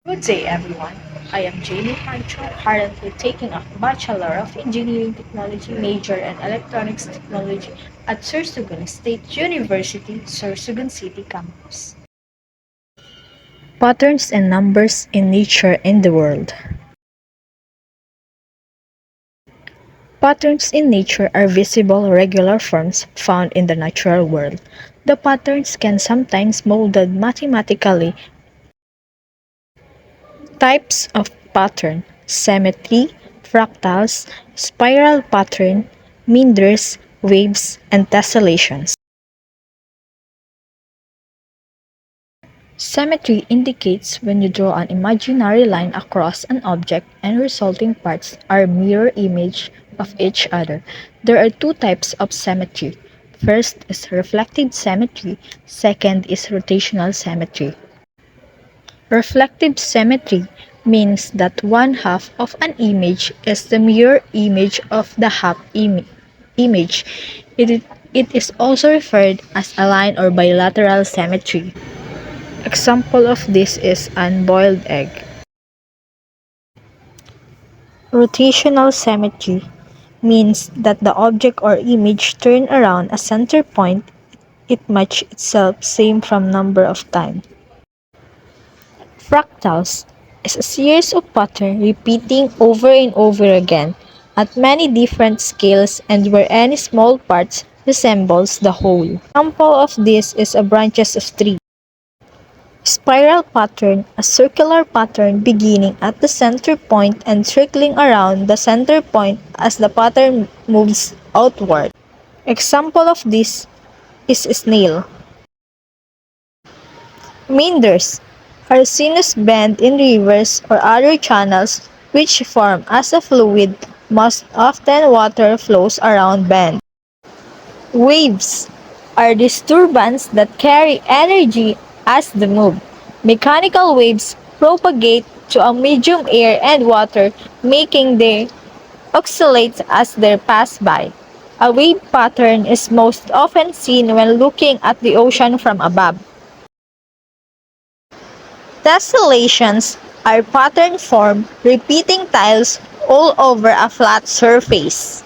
Good day, everyone. I am Jamie Pancho, currently taking a Bachelor of Engineering Technology major in Electronics Technology at Sorsogon State University, Sorsogon City Campus. Patterns and numbers in nature and the world. Patterns in nature are visible regular forms found in the natural world. The patterns can sometimes molded mathematically. Types of pattern: symmetry, fractals, spiral pattern, meanders, waves, and tessellations. Symmetry indicates when you draw an imaginary line across an object and resulting parts are mirror image of each other. There are two types of symmetry. First is reflective symmetry, second is rotational symmetry. Reflective symmetry means that one half of an image is the mirror image of the image. It is also referred as a line or bilateral symmetry. Example of this is unboiled egg. Rotational symmetry means that the object or image turn around a center point it match itself same from number of time. Fractals is a series of patterns repeating over and over again at many different scales and where any small parts resembles the whole. Example of this is a branches of tree. Spiral pattern, a circular pattern beginning at the center point and circling around the center point as the pattern moves outward. Example of this is a snail. Meanders are sinuous bend in rivers or other channels which form as a fluid. Most often water flows around bend. Waves are disturbance that carry energy as they move. Mechanical waves propagate to a medium air and water, making they oscillate as they pass by. A wave pattern is most often seen when looking at the ocean from above. Tessellations are pattern formed repeating tiles all over a flat surface.